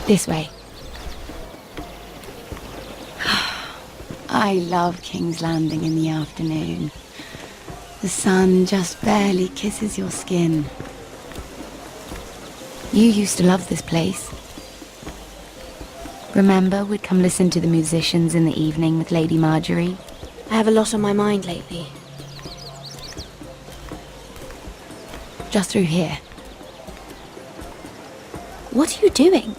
This way. I love King's Landing in the afternoon. The sun just barely kisses your skin. You used to love this place. Remember, we'd come listen to the musicians in the evening with Lady Marjorie? I have a lot on my mind lately. Just through here. What are you doing?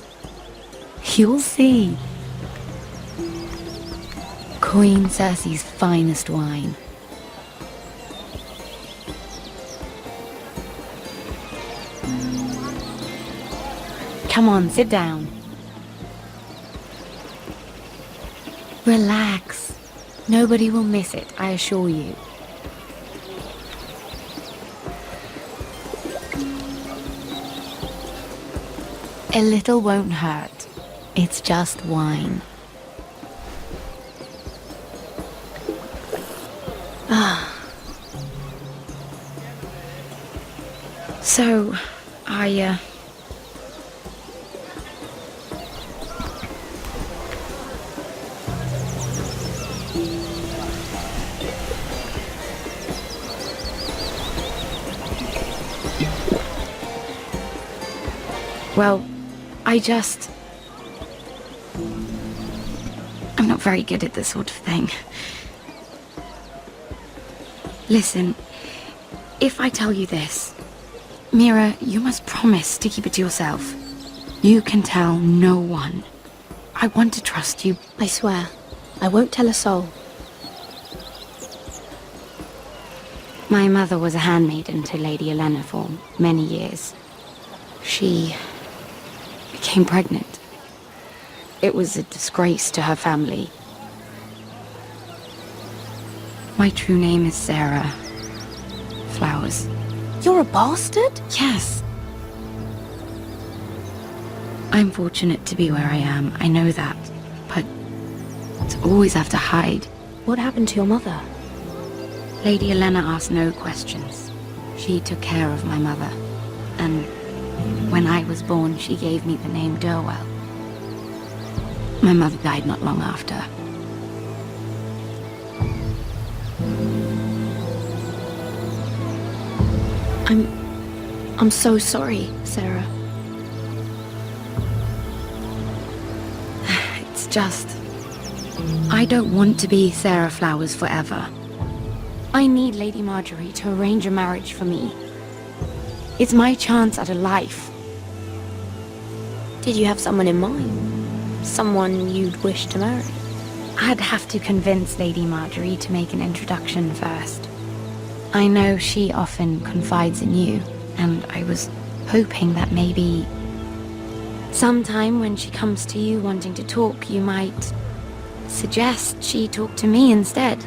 You'll see. Queen Cersei's finest wine. Come on, sit down. Relax. Nobody will miss it, I assure you. A little won't hurt. It's just wine. So, well, I'm not very good at this sort of thing. Listen, if I tell you this, Mira, you must promise to keep it to yourself. You can tell no one. I want to trust you. I swear, I won't tell a soul. My mother was a handmaiden to Lady Olenna for many years. She became pregnant. It was a disgrace to her family. My true name is Sarah Flowers. You're a bastard? Yes. I'm fortunate to be where I am, I know that. But to always have to hide. What happened to your mother? Lady Olenna asked no questions. She took care of my mother. And when I was born, she gave me the name Durwell. My mother died not long after. I'm so sorry, Sarah. It's just... I don't want to be Sarah Flowers forever. I need Lady Marjorie to arrange a marriage for me. It's my chance at a life. Did you have someone in mind? Someone you'd wish to marry? I'd have to convince Lady Marjorie to make an introduction first. I know she often confides in you, and I was hoping that maybe sometime when she comes to you wanting to talk, you might suggest she talk to me instead.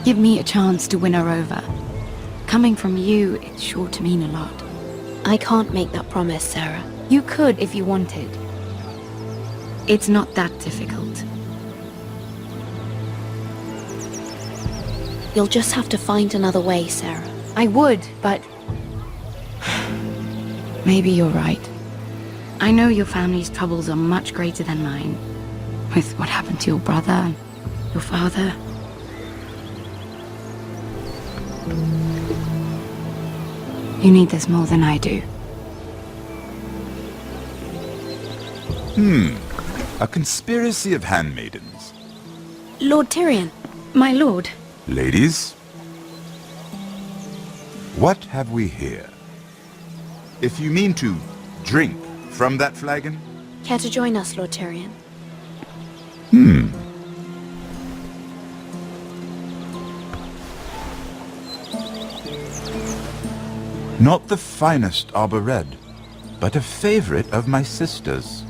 Give me a chance to win her over. Coming from you, it's sure to mean a lot. I can't make that promise, Sarah. You could if you wanted. It's not that difficult. You'll just have to find another way, Sarah. I would, but... maybe you're right. I know your family's troubles are much greater than mine. With what happened to your brother, your father. You need this more than I do. A conspiracy of handmaidens. Lord Tyrion. My lord. Ladies, what have we here? If you mean to drink from that flagon? Care to join us, Lord Tyrion? Not the finest arbor red, but a favorite of my sister's.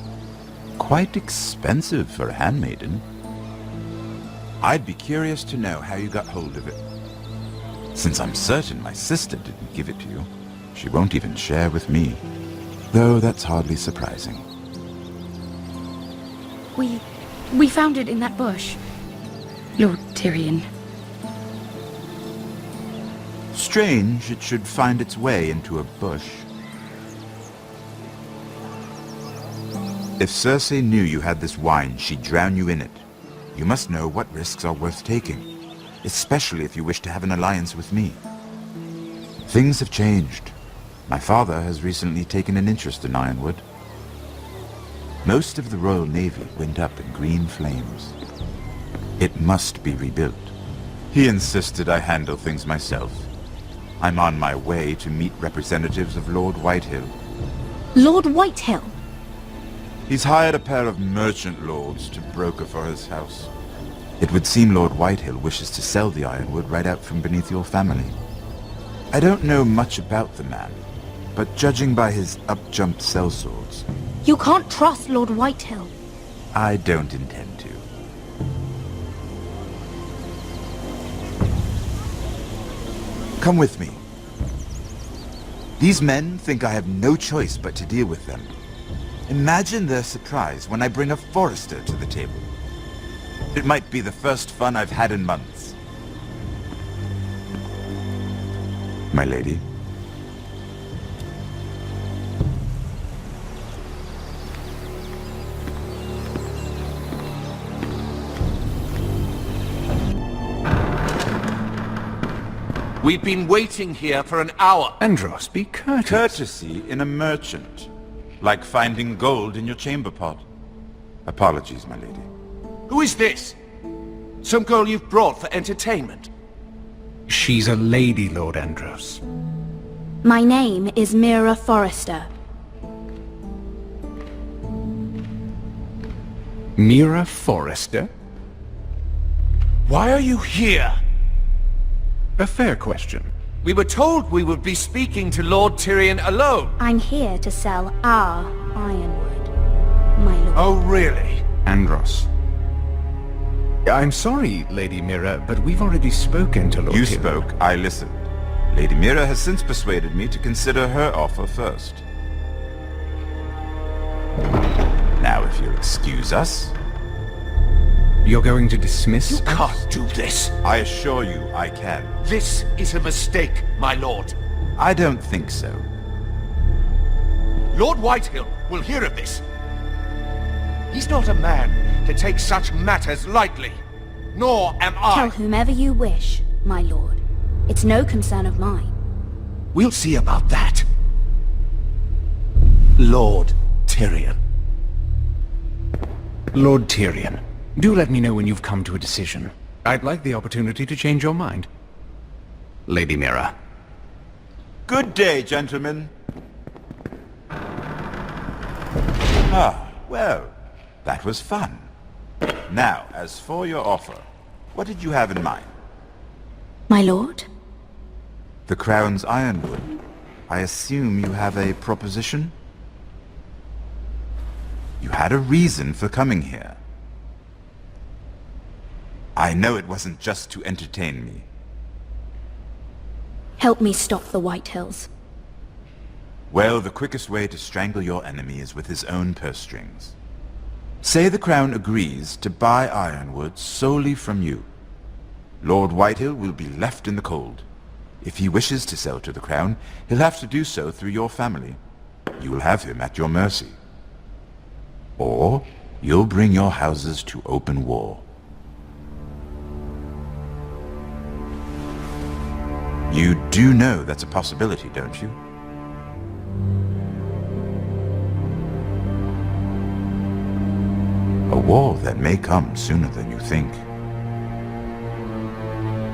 Quite expensive for a handmaiden. I'd be curious to know how you got hold of it. Since I'm certain my sister didn't give it to you, she won't even share with me. Though that's hardly surprising. We found it in that bush. Lord Tyrion. strange it should find its way into a bush. If Circe knew you had this wine, she'd drown you in it. You must know what risks are worth taking, especially if you wish to have an alliance with me. Things have changed. My father has recently taken an interest in Ironwood. Most of the Royal Navy went up in green flames. It must be rebuilt. He insisted I handle things myself. I'm on my way to meet representatives of Lord Whitehill. Lord Whitehill? He's hired a pair of merchant lords to broker for his house. It would seem Lord Whitehill wishes to sell the Ironwood right out from beneath your family. I don't know much about the man, but judging by his up-jumped sellswords, You can't trust Lord Whitehill. I don't intend to. Come with me. These men think I have no choice but to deal with them. Imagine their surprise when I bring a forester to the table. It might be the first fun I've had in months. My lady. We've been waiting here for an hour. Andros, be courteous. Courtesy in a merchant. Like finding gold in your chamber pot. Apologies, my lady. Who is this? Some girl you've brought for entertainment? She's a lady, Lord Andros. My name is Mira Forrester. Mira Forrester? Why are you here? A fair question. We were told we would be speaking to Lord Tyrion alone. I'm here to sell our Ironwood, my lord. Oh, really? Andros. I'm sorry, Lady Mira, but we've already spoken to Lord You Tyrion. spoke, I listened. Lady Mira has since persuaded me to consider her offer first. Now, if you'll excuse us... You're going to dismiss... You can't do this. I assure you I can. This is a mistake, my lord. I don't think so. Lord Whitehill will hear of this. He's not a man to take such matters lightly. Nor am Tell I. whomever you wish, my lord. It's no concern of mine. We'll see about that. Lord Tyrion. Lord Tyrion, do let me know when you've come to a decision. I'd like the opportunity to change your mind. Lady Mira. Good day, gentlemen. Ah, well, that was fun. Now, as for your offer, what did you have in mind? My lord? The Crown's Ironwood. I assume you have a proposition? You had a reason for coming here. I know it wasn't just to entertain me. Help me stop the Whitehills. Well, the quickest way to strangle your enemy is with his own purse strings. Say the Crown agrees to buy Ironwood solely from you. Lord Whitehill will be left in the cold. If he wishes to sell to the Crown, he'll have to do so through your family. You will have him at your mercy. Or you'll bring your houses to open war. You do know that's a possibility, don't you? A war that may come sooner than you think.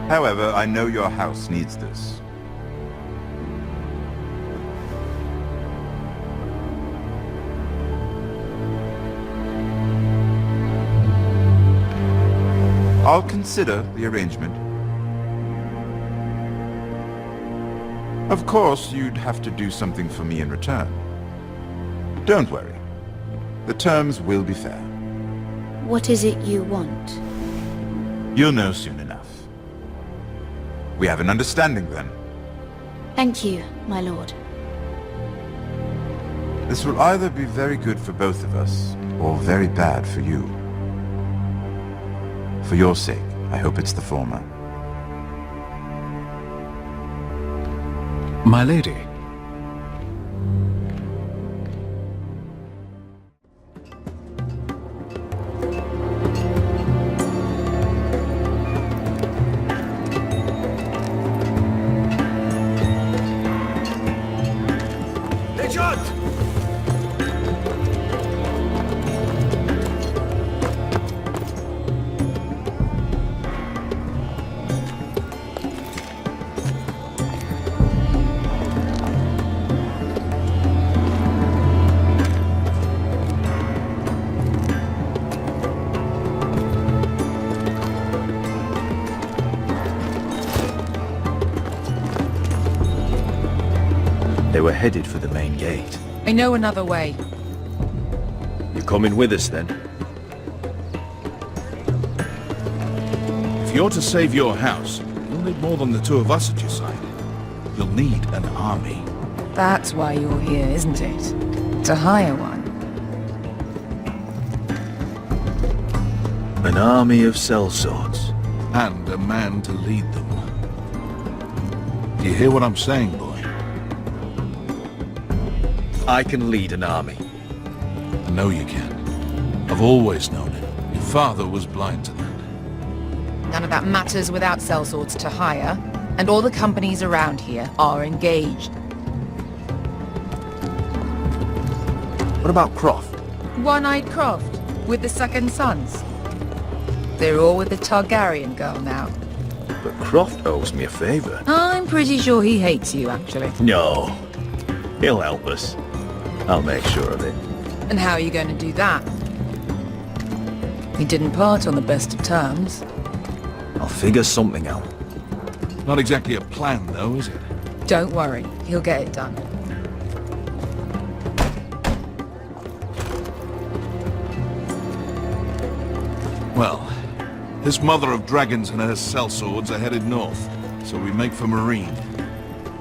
However, I know your house needs this. I'll consider the arrangement. Of course, you'd have to do something for me in return. Don't worry. The terms will be fair. What is it you want? You'll know soon enough. We have an understanding then. Thank you, my lord. This will either be very good for both of us, or very bad for you. For your sake, I hope it's the former. My lady. They were headed for the main gate. I know another way. You coming with us then? If you're to save your house, you'll need more than the two of us at your side. You'll need an army. That's why you're here, isn't it? To hire one. An army of sellswords. And a man to lead them. Do you hear what I'm saying, boy? I can lead an army. I know you can. I've always known it. Your father was blind to that. None of that matters without sellswords to hire, and all the companies around here are engaged. What about Croft? One-Eyed Croft, with the second sons. They're all with the Targaryen girl now. But Croft owes me a favor. I'm pretty sure he hates you, actually. No. He'll help us. I'll make sure of it. And how are you going to do that? We didn't part on the best of terms. I'll figure something out. Not exactly a plan, though, is it? Don't worry, he'll get it done. Well, this mother of dragons and her sellswords are headed north, so we make for Marine.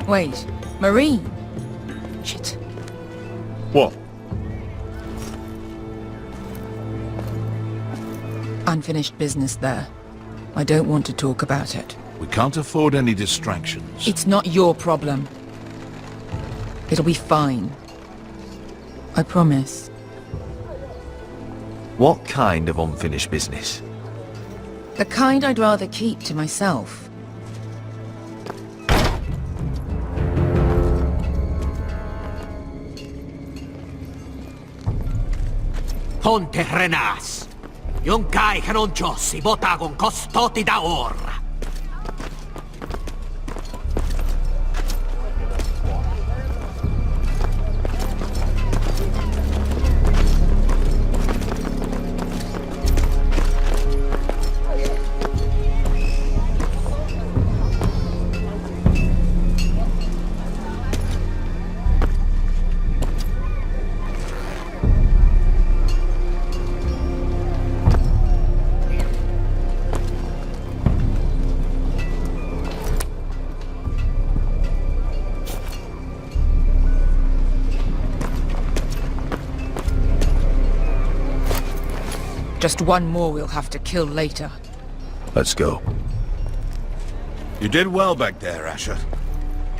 Wait, Marine? Shit. What? Unfinished business there. I don't want to talk about it. We can't afford any distractions. It's not your problem. It'll be fine. I promise. What kind of unfinished business? The kind I'd rather keep to myself. Ponte Renas. Yung kai kanon Diyos, ibota kong kostoti daor. Just one more we'll have to kill later. Let's go. You did well back there, Asher.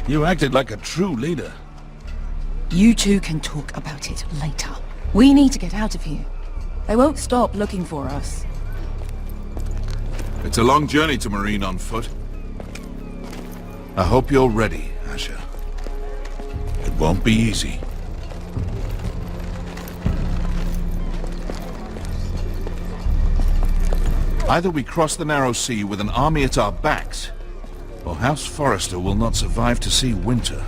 You acted like a true leader. You two can talk about it later. We need to get out of here. They won't stop looking for us. It's a long journey to Marine on foot. I hope you're ready, Asher. It won't be easy. Either we cross the narrow sea with an army at our backs, or House Forrester will not survive to see winter.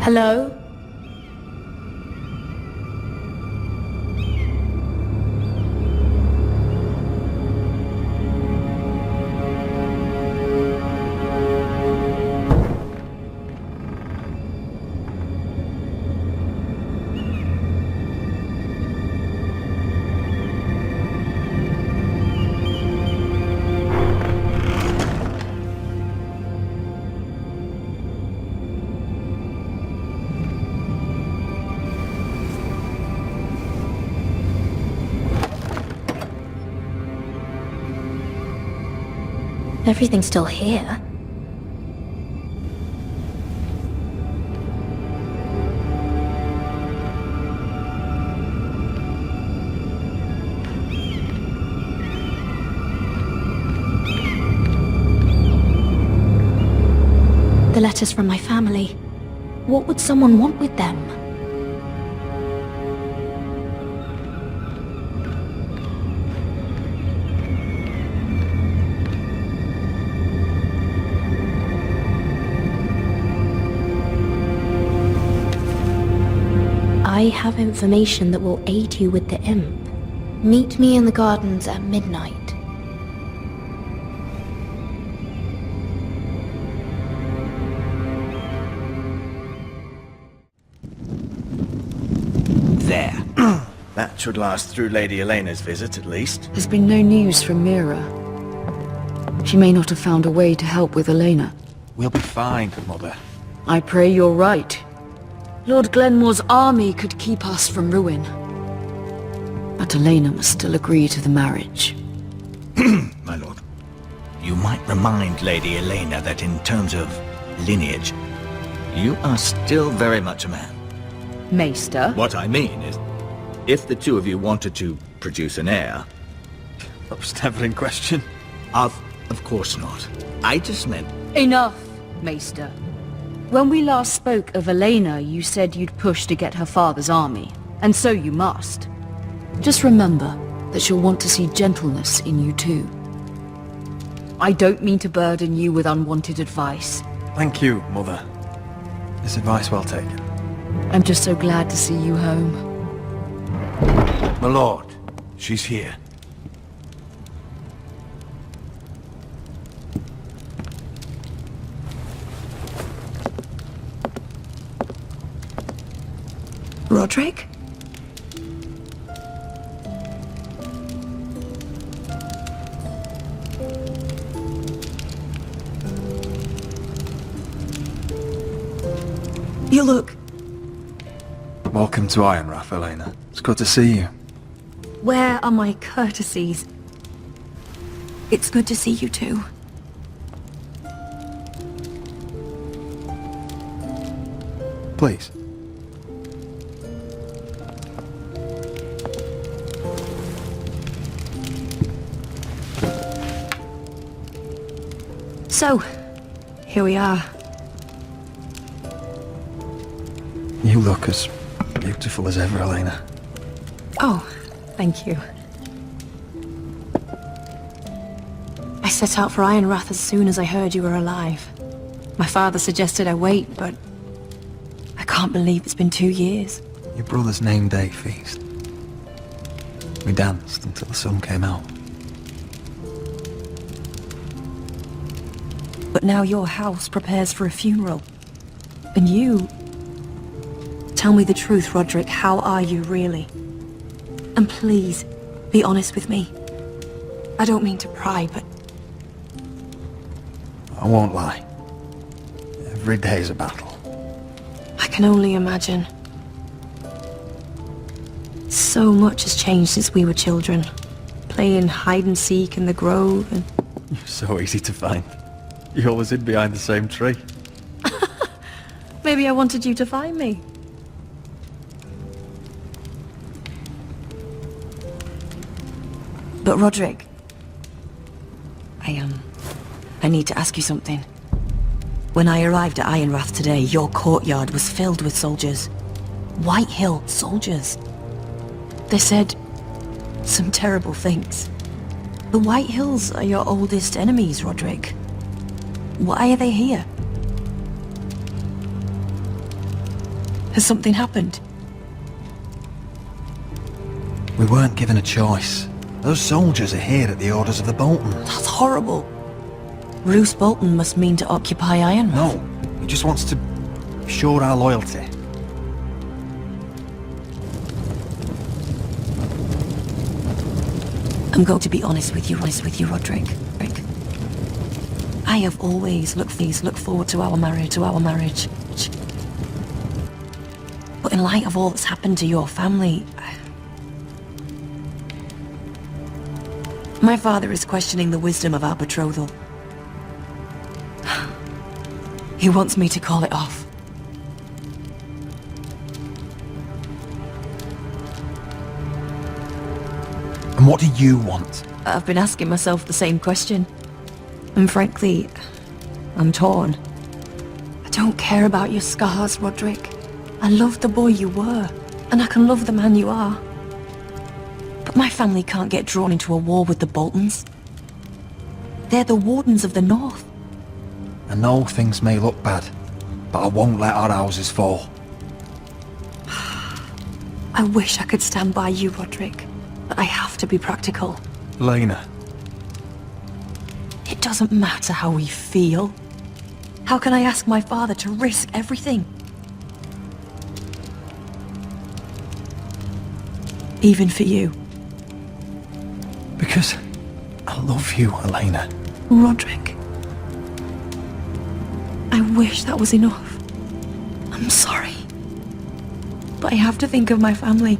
Hello? Everything's still here. The letters from my family. What would someone want with them? I have information that will aid you with the imp. Meet me in the gardens at midnight. There. That should last through Lady Elena's visit, at least. There's been no news from Mira. She may not have found a way to help with Elena. We'll be fine, Mother. I pray you're right. Lord Glenmore's army could keep us from ruin. But Elena must still agree to the marriage. My lord. You might remind Lady Elena that in terms of lineage, you are still very much a man. Maester? What I mean is, if the two of you wanted to produce an heir... That was never in question. Of course not. I just meant... Enough, Maester. When we last spoke of Elena, you said you'd push to get her father's army. And so you must. Just remember that she'll want to see gentleness in you too. I don't mean to burden you with unwanted advice. Thank you, Mother. This advice well taken. I'm just so glad to see you home. My lord, she's here. Roderick? You look... Welcome to Ironrath, Elena. It's good to see you. Where are my courtesies? It's good to see you too. Please. So, here we are. You look as beautiful as ever, Elena. Oh, thank you. I set out for Ironrath as soon as I heard you were alive. My father suggested I wait, but I can't believe it's been 2 years. Your brother's name day feast. We danced until the sun came out. But now your house prepares for a funeral. And you... Tell me the truth, Roderick. How are you, really? And please, be honest with me. I don't mean to pry, but... I won't lie. Every day's a battle. I can only imagine. So much has changed since we were children. Playing hide and seek in the grove and... You're so easy to find. You always hid behind the same tree. Maybe I wanted you to find me. But Roderick... I need to ask you something. When I arrived at Ironrath today, your courtyard was filled with soldiers. White Hill soldiers. They said some terrible things. The White Hills are your oldest enemies, Roderick. Why are they here? Has something happened? We weren't given a choice. Those soldiers are here at the orders of the Boltons. That's horrible. Roose Bolton must mean to occupy Ironwood. No, he just wants to show our loyalty. I'm going to be honest with you, Roderick. I have always looked forward to our marriage. But in light of all that's happened to your family, my father is questioning the wisdom of our betrothal. He wants me to call it off. And what do you want? I've been asking myself the same question. And frankly, I'm torn. I don't care about your scars, Roderick. I love the boy you were, and I can love the man you are. But my family can't get drawn into a war with the Boltons. They're the Wardens of the North. I know things may look bad, but I won't let our houses fall. I wish I could stand by you, Roderick, but I have to be practical. Lena. It doesn't matter how we feel. How can I ask my father to risk everything? Even for you. Because I love you, Elena. Roderick. I wish that was enough. I'm sorry. But I have to think of my family.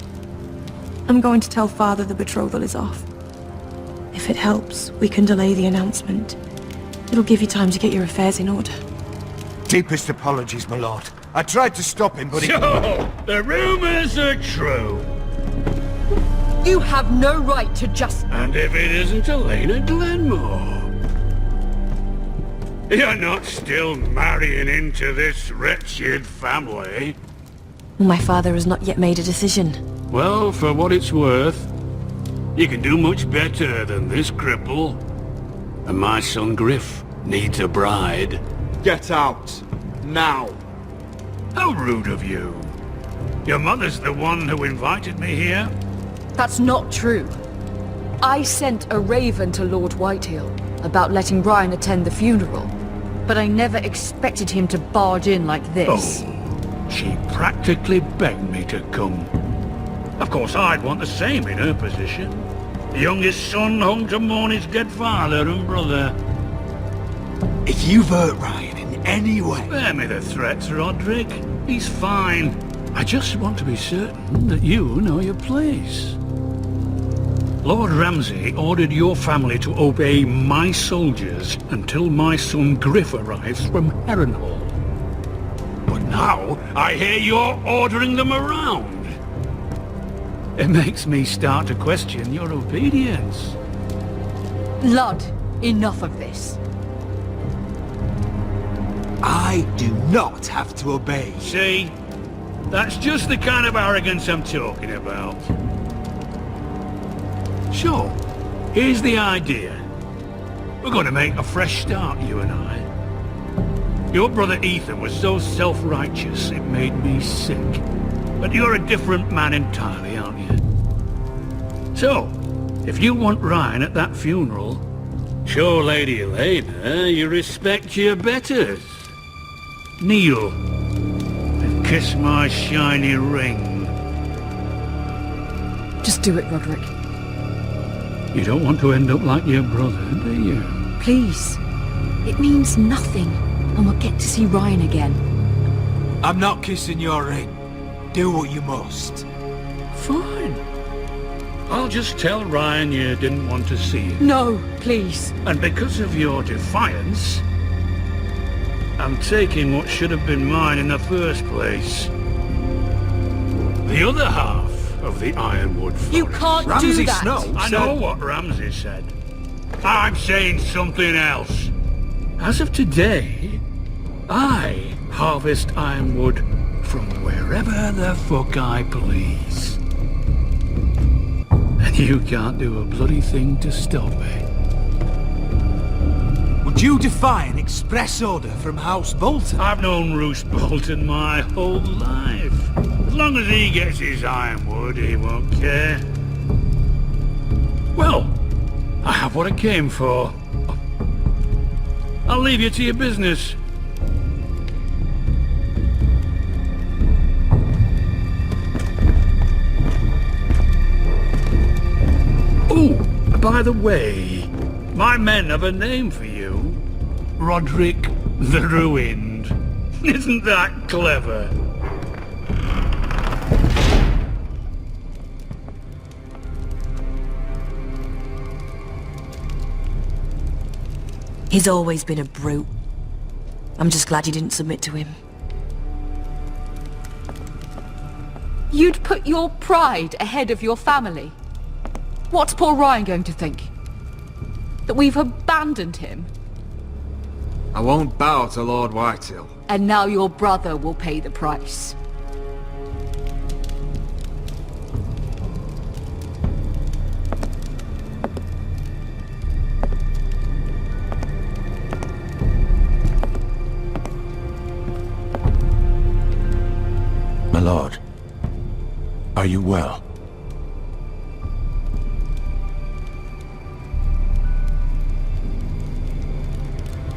I'm going to tell Father the betrothal is off. If it helps, we can delay the announcement. It'll give you time to get your affairs in order. Deepest apologies, my lord. I tried to stop him, but he... So, the rumors are true. You have no right to just... And if it isn't Elena Glenmore? You're not still marrying into this wretched family? My father has not yet made a decision. Well, for what it's worth, you can do much better than this cripple. And my son Griff needs a bride. Get out. Now. How rude of you. Your mother's the one who invited me here. That's not true. I sent a raven to Lord Whitehill about letting Ryan attend the funeral, but I never expected him to barge in like this. Oh, she practically begged me to come. Of course, I'd want the same in her position. The youngest son home to mourn his dead father and brother. If you've hurt Ryan in any way... Spare me the threats, Roderick. He's fine. I just want to be certain that you know your place. Lord Ramsay ordered your family to obey my soldiers until my son Griff arrives from Harrenhal. But now, I hear you're ordering them around. It makes me start to question your obedience. Lud, enough of this. I do not have to obey. See? That's just the kind of arrogance I'm talking about. So, here's the idea. We're going to make a fresh start, you and I. Your brother Ethan was so self-righteous it made me sick. But you're a different man entirely, aren't you? So, if you want Ryan at that funeral, show Lady Elena you respect your betters. Kneel and kiss my shiny ring. Just do it, Roderick. You don't want to end up like your brother, do you? Please. It means nothing, and we'll get to see Ryan again. I'm not kissing your ring. Do what you must. Fine. I'll just tell Ryan you didn't want to see him. No, please. And because of your defiance, I'm taking what should have been mine in the first place. The other half of the Ironwood Forest. You can't Ramsay do that. Snow I know what Ramsay said. I'm saying something else. As of today, I harvest ironwood from wherever the fuck I please. And you can't do a bloody thing to stop me. Would you defy an express order from House Bolton? I've known Roose Bolton my whole life. As long as he gets his ironwood, he won't care. Well, I have what I came for. I'll leave you to your business. Oh, by the way, my men have a name for you. Roderick the Ruined. Isn't that clever? He's always been a brute. I'm just glad you didn't submit to him. You'd put your pride ahead of your family. What's poor Ryan going to think? That we've abandoned him? I won't bow to Lord Whitehill. And now your brother will pay the price. My lord, are you well?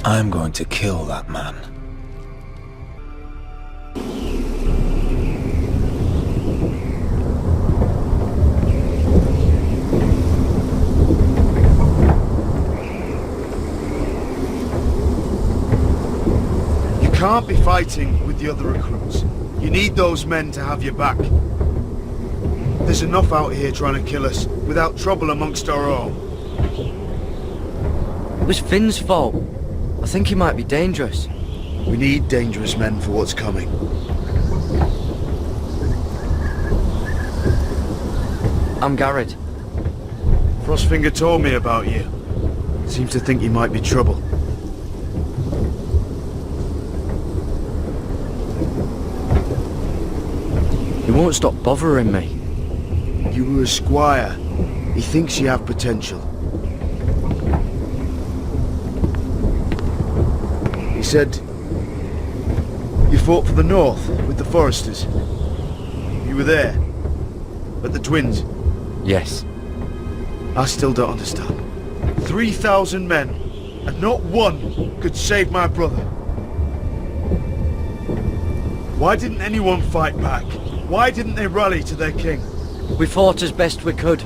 I'm going to kill that man. You can't be fighting with the other recruits. You need those men to have your back. There's enough out here trying to kill us, without trouble amongst our own. It was Finn's fault. I think he might be dangerous. We need dangerous men for what's coming. I'm Garrett. Frostfinger told me about you. Seems to think you might be trouble. He won't stop bothering me. You were a squire. He thinks you have potential. He said you fought for the North with the Foresters. You were there. At the Twins. Yes. I still don't understand. 3,000 men, and not one could save my brother. Why didn't anyone fight back? Why didn't they rally to their king? We fought as best we could,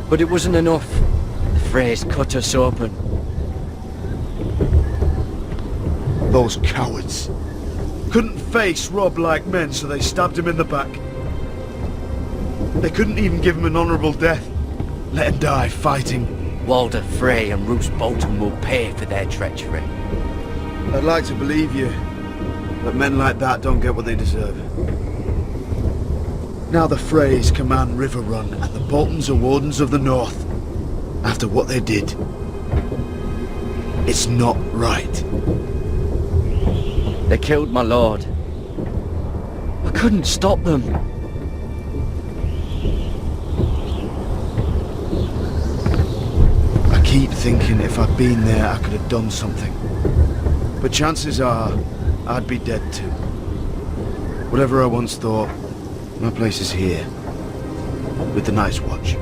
but it wasn't enough. The Freys cut us open. Those cowards. Couldn't face Rob like men, so they stabbed him in the back. They couldn't even give him an honourable death. Let him die fighting. Walder Frey and Roose Bolton will pay for their treachery. I'd like to believe you, but men like that don't get what they deserve. Now the Freys command Riverrun, and the Boltons are Wardens of the North. After what they did. It's not right. They killed my lord. I couldn't stop them. I keep thinking if I'd been there I could have done something. But chances are, I'd be dead too. Whatever I once thought, my place is here, with the Night's Watch.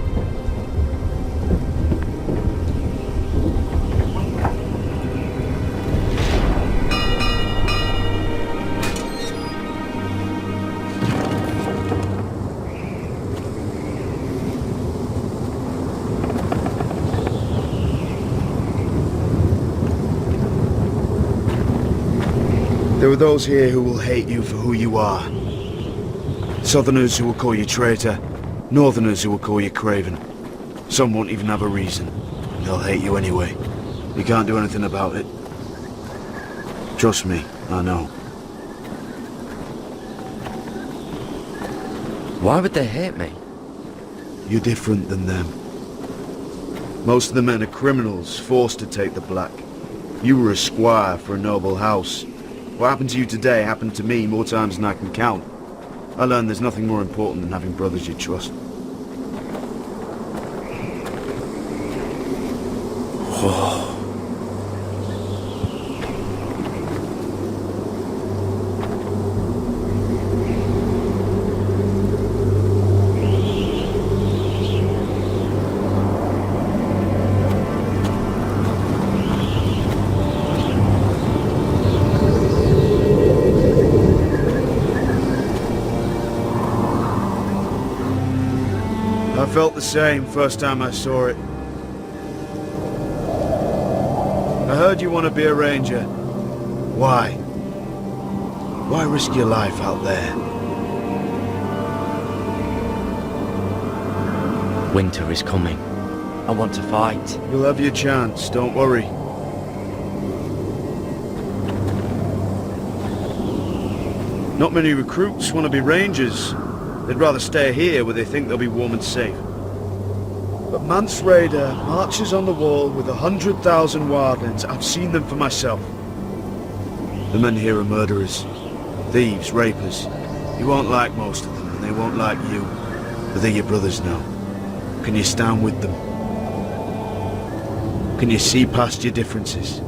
There are those here who will hate you for who you are. Southerners who will call you traitor, Northerners who will call you craven. Some won't even have a reason. They'll hate you anyway. You can't do anything about it. Trust me, I know. Why would they hate me? You're different than them. Most of the men are criminals, forced to take the black. You were a squire for a noble house. What happened to you today happened to me more times than I can count. I learned there's nothing more important than having brothers you trust. felt the same first time I saw it. I heard you want to be a ranger. Why? Why risk your life out there? Winter is coming. I want to fight. You'll have your chance, don't worry. Not many recruits want to be rangers. They'd rather stay here where they think they'll be warm and safe. But Mance Raider marches on the wall with 100,000 wildlings. I've seen them for myself. The men here are murderers, thieves, rapers. You won't like most of them, and they won't like you. But they're your brothers now. Can you stand with them? Can you see past your differences?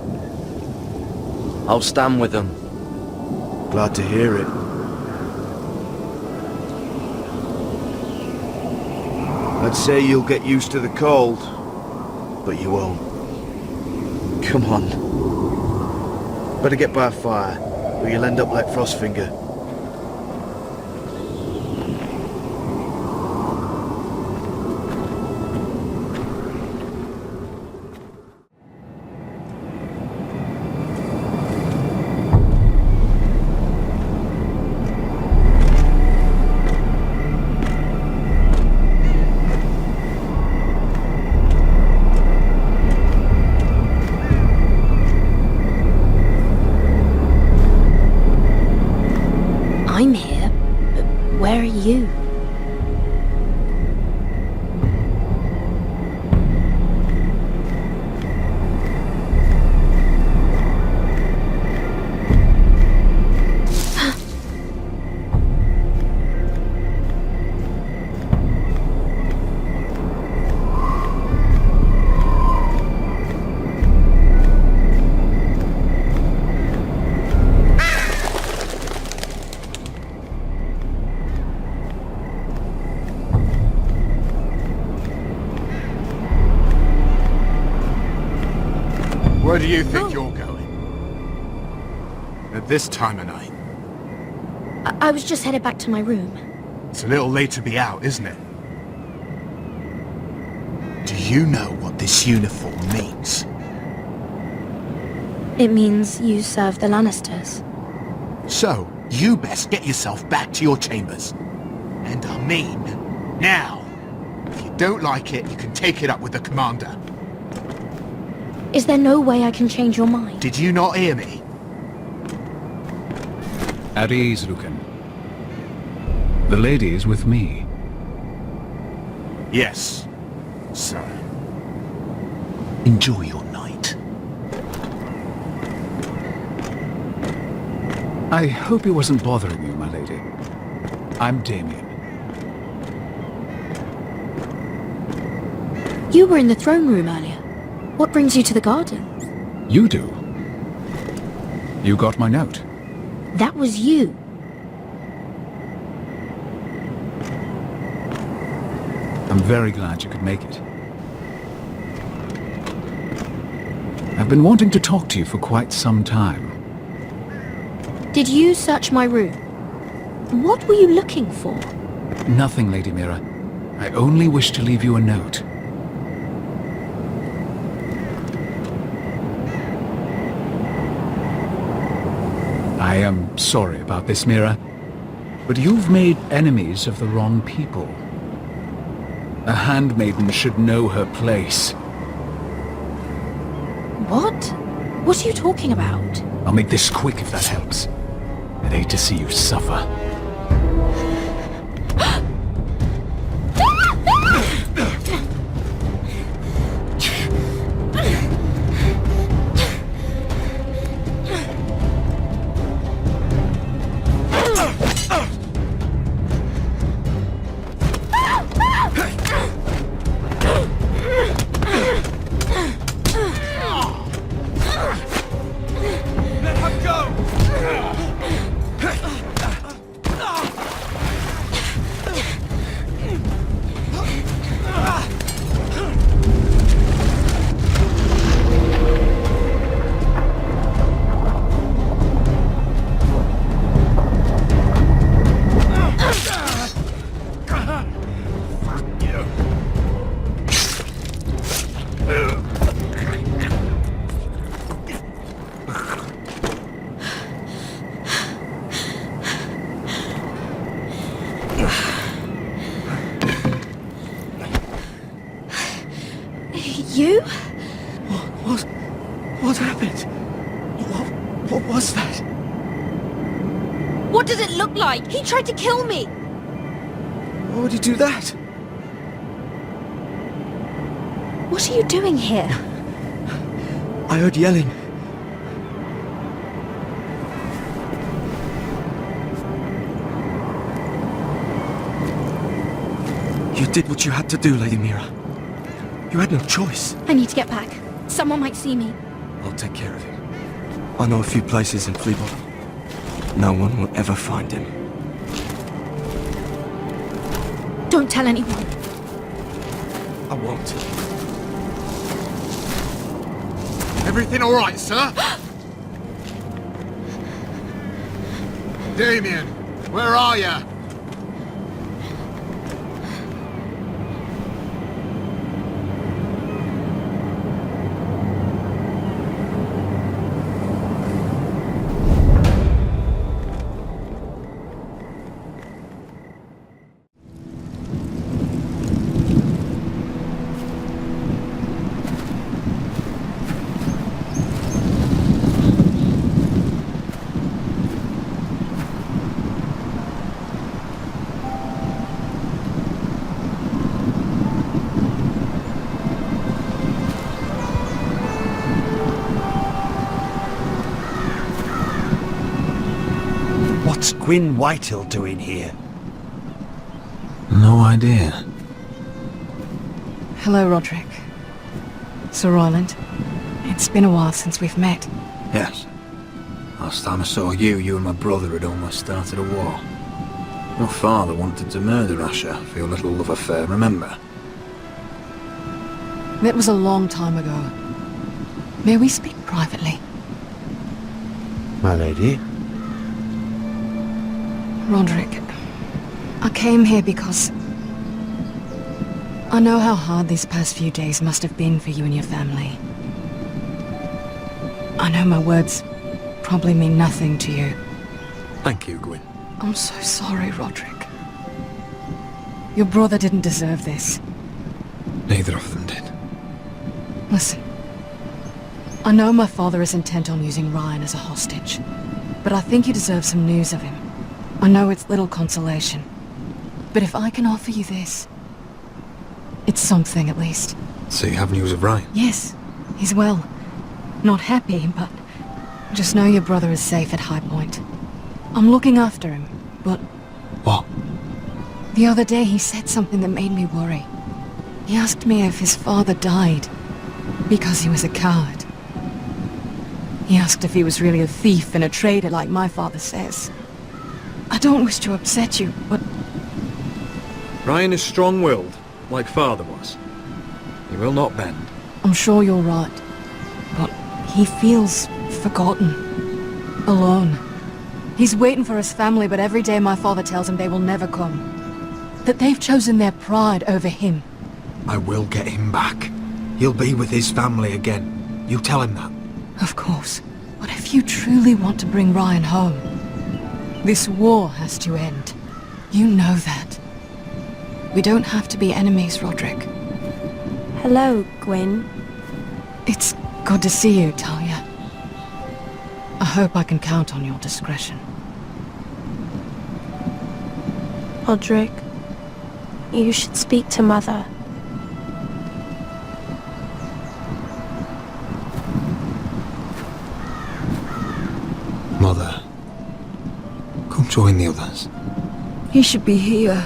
I'll stand with them. Glad to hear it. I'd say you'll get used to the cold, but you won't. Come on. Better get by a fire, or you'll end up like Frostfinger. I'm here, but where are you? Where do you think you're going? At this time of night? I was just headed back to my room. It's a little late to be out, isn't it? Do you know what this uniform means? It means you serve the Lannisters. So, you best get yourself back to your chambers. And I mean, now. If you don't like it, you can take it up with the commander. Is there no way I can change your mind? Did you not hear me? At ease, Lucan. The lady is with me. Yes, sir. Enjoy your night. I hope he wasn't bothering you, my lady. I'm Damien. You were in the throne room earlier. What brings you to the gardens? You do. You got my note. That was you. I'm very glad you could make it. I've been wanting to talk to you for quite some time. Did you search my room? What were you looking for? Nothing, Lady Mira. I only wish to leave you a note. I am sorry about this, Mira, but you've made enemies of the wrong people. A handmaiden should know her place. What? What are you talking about? I'll make this quick if that helps. I'd hate to see you suffer. you? What happened? What was that? What does it look like? He tried to kill me! Why would he do that? What are you doing here? I heard yelling. You did what you had to do, Lady Mira. You had no choice. I need to get back. Someone might see me. I'll take care of it. I know a few places in Fleabot. No one will ever find him. Don't tell anyone. I won't. Everything all right, sir? Damien, where are you? What's Gwyn Whitehill doing here? No idea. Hello, Roderick. Sir Roland. It's been a while since we've met. Yes. Last time I saw you and my brother had almost started a war. Your father wanted to murder Asher for your little love affair, remember? That was a long time ago. May we speak privately? My lady? Roderick, I came here because I know how hard these past few days must have been for you and your family. I know my words probably mean nothing to you. Thank you, Gwyn. I'm so sorry, Roderick. Your brother didn't deserve this. Neither of them did. Listen, I know my father is intent on using Ryan as a hostage, but I think you deserve some news of him. I know it's little consolation, but if I can offer you this, it's something at least. So you have news of Ryan? Yes, he's well. Not happy, but just know your brother is safe at High Point. I'm looking after him, but... What? The other day he said something that made me worry. He asked me if his father died because he was a coward. He asked if he was really a thief and a traitor like my father says. I don't wish to upset you, but... Ryan is strong-willed, like father was. He will not bend. I'm sure you're right, but he feels forgotten, alone. He's waiting for his family, but every day my father tells him they will never come. That they've chosen their pride over him. I will get him back. He'll be with his family again. You tell him that. Of course. But if you truly want to bring Ryan home, this war has to end. You know that. We don't have to be enemies, Roderick. Hello, Gwyn. It's good to see you, Talia. I hope I can count on your discretion. Roderick, you should speak to Mother. Mother, come join the others. He should be here.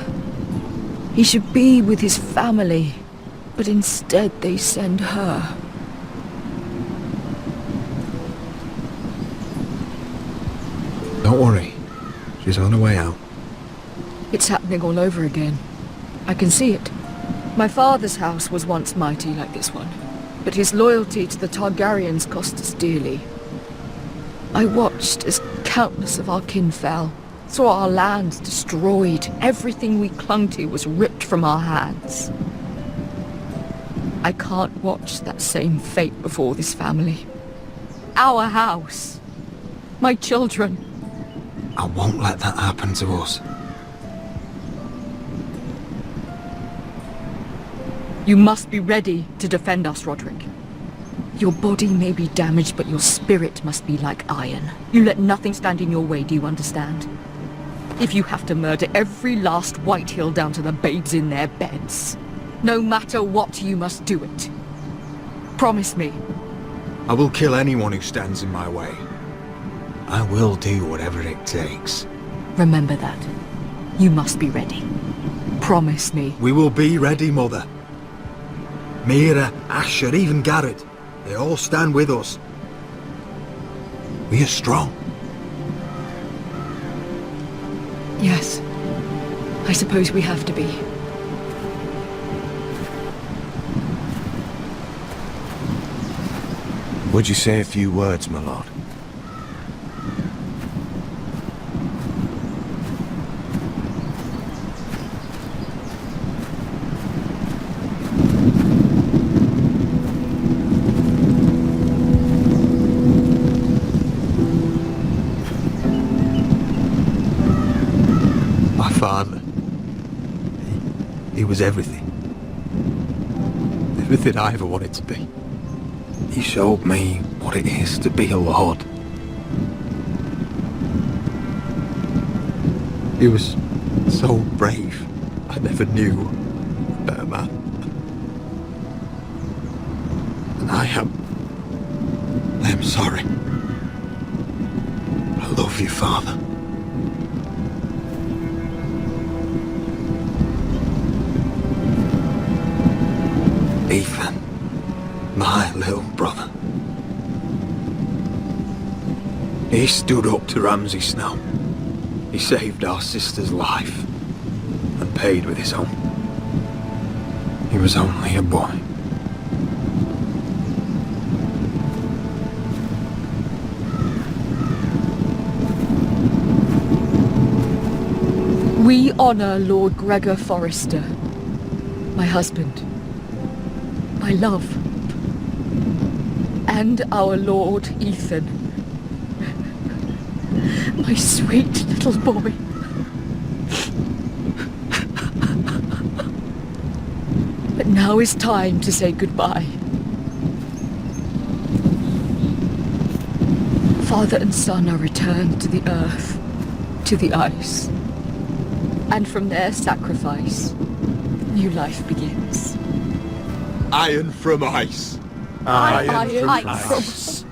He should be with his family. But instead they send her. Don't worry. She's on her way out. It's happening all over again. I can see it. My father's house was once mighty like this one, but his loyalty to the Targaryens cost us dearly. I watched as countless of our kin fell, saw our lands destroyed, everything we clung to was ripped from our hands. I can't watch that same fate before this family. Our house. My children. I won't let that happen to us. You must be ready to defend us, Roderick. Your body may be damaged, but your spirit must be like iron. You let nothing stand in your way, do you understand? If you have to murder every last Whitehill down to the babes in their beds, no matter what, you must do it. Promise me. I will kill anyone who stands in my way. I will do whatever it takes. Remember that. You must be ready. Promise me. We will be ready, Mother. Mira, Asher, even Garrett. They all stand with us. We are strong. Yes. I suppose we have to be. Would you say a few words, my lord? My father. He was everything. Everything I ever wanted to be. He showed me what it is to be a lord. He was so brave. I never knew a better man. And I am sorry. I love you, Father. Ethan, my little brother. He stood up to Ramsay Snow. He saved our sister's life and paid with his own. He was only a boy. We honor Lord Gregor Forrester, my husband, my love, and our Lord Ethan, my sweet little boy. But now is time to say goodbye. Father and son are returned to the earth, to the ice, and from their sacrifice, new life begins. Iron from ice. Iron from ice.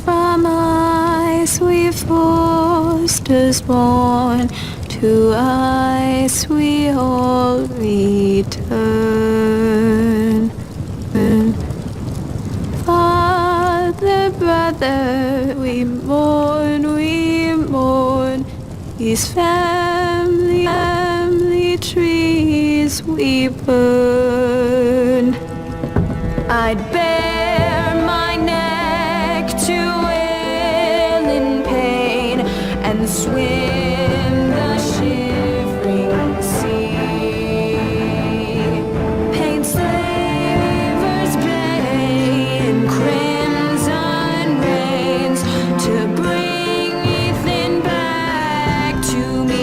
From ice we Forsters born, to ice we all return. Father, brother, we mourn, these family trees we burn. I'd bare my neck to wail in pain and swim the shivering sea. Paint slavers bay in crimson rains to bring Ethan back to me.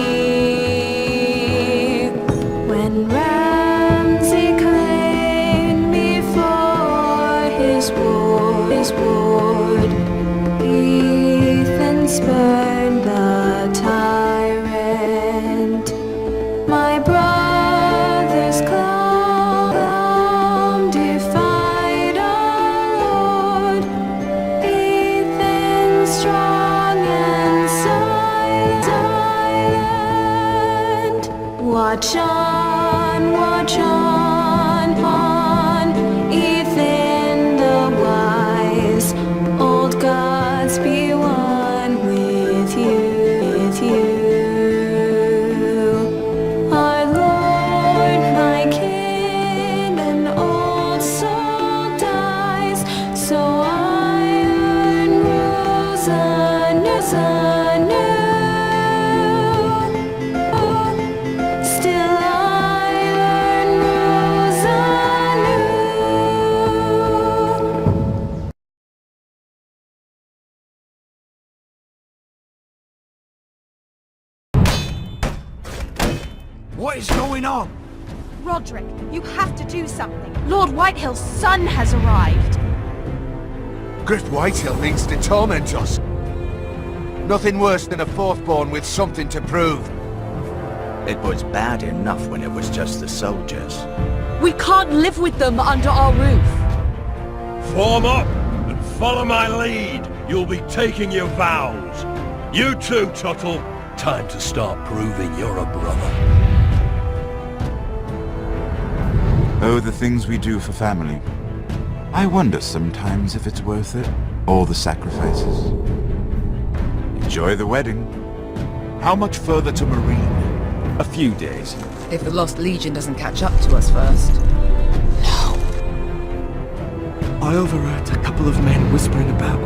When Ramsay claimed me for his ward, Ethan spurned the tyrant. My brother's calm defiance Watch on, Ethan the wise. Old gods be one with you. Our Lord, my King, an old soul dies, so iron rules anew. Still iron rules anew. What is going on? Roderick, you have to do something. Lord Whitehill's son has arrived. Griff Whitehill means to torment us. Nothing worse than a fourth-born with something to prove. It was bad enough when it was just the soldiers. We can't live with them under our roof. Form up and follow my lead. You'll be taking your vows. You too, Tuttle. Time to start proving you're a brother. Oh, the things we do for family. I wonder sometimes if it's worth it. All the sacrifices. Enjoy the wedding. How much further to Marine? A few days. If the Lost Legion doesn't catch up to us first. I overheard a couple of men whispering about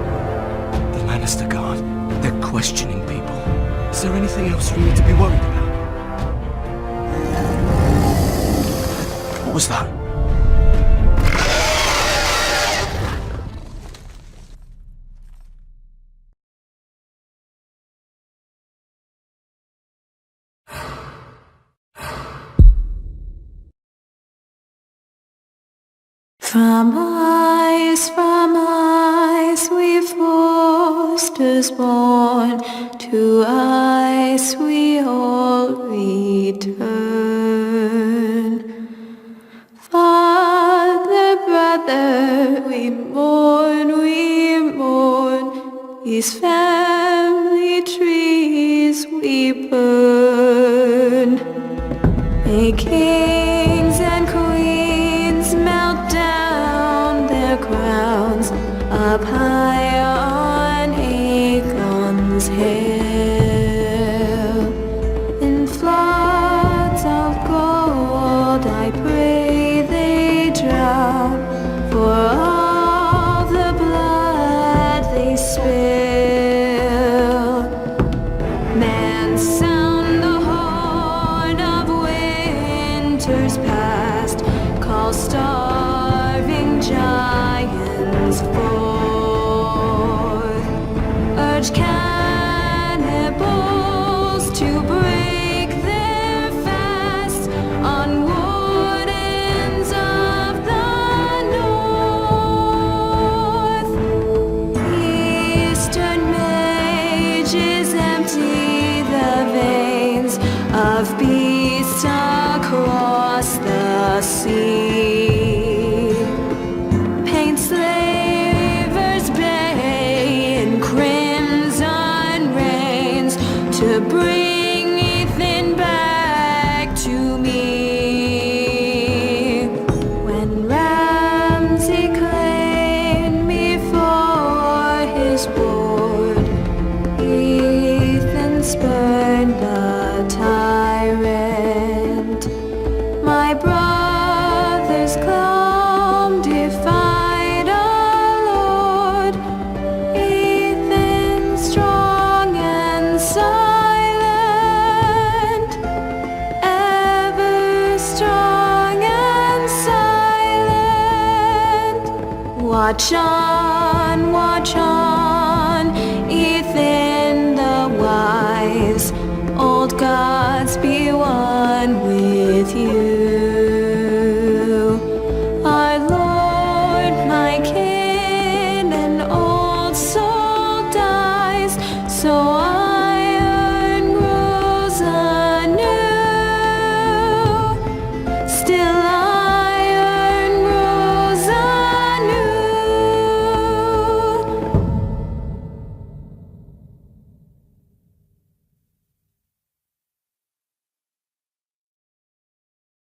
the Lannister Guard. They're questioning people. Is there anything else we need to be worried about? What was that? From ice we fosters born, to ice we all return. Father, brother, we mourn, these family trees we burn. May kings and queens melt down their crowns up high on Aegon's hill. In floods of gold I pray they drown, for all the blood they spill. Man, sound the horn of winter's past, call starving giants forth, urge cannibals to break their fast on wardens of the north. Eastern mages empty the veins of beasts across the sea. Paint slavers bay in crimson rains to bring Ethan back to me. When Ramsay claimed me for his ward, Ethan spurned the tyrant. My brother's calm defied our Lord. Ethan strong and silent, ever strong and silent. Watch on, Ethan the wise. Old gods be one with you.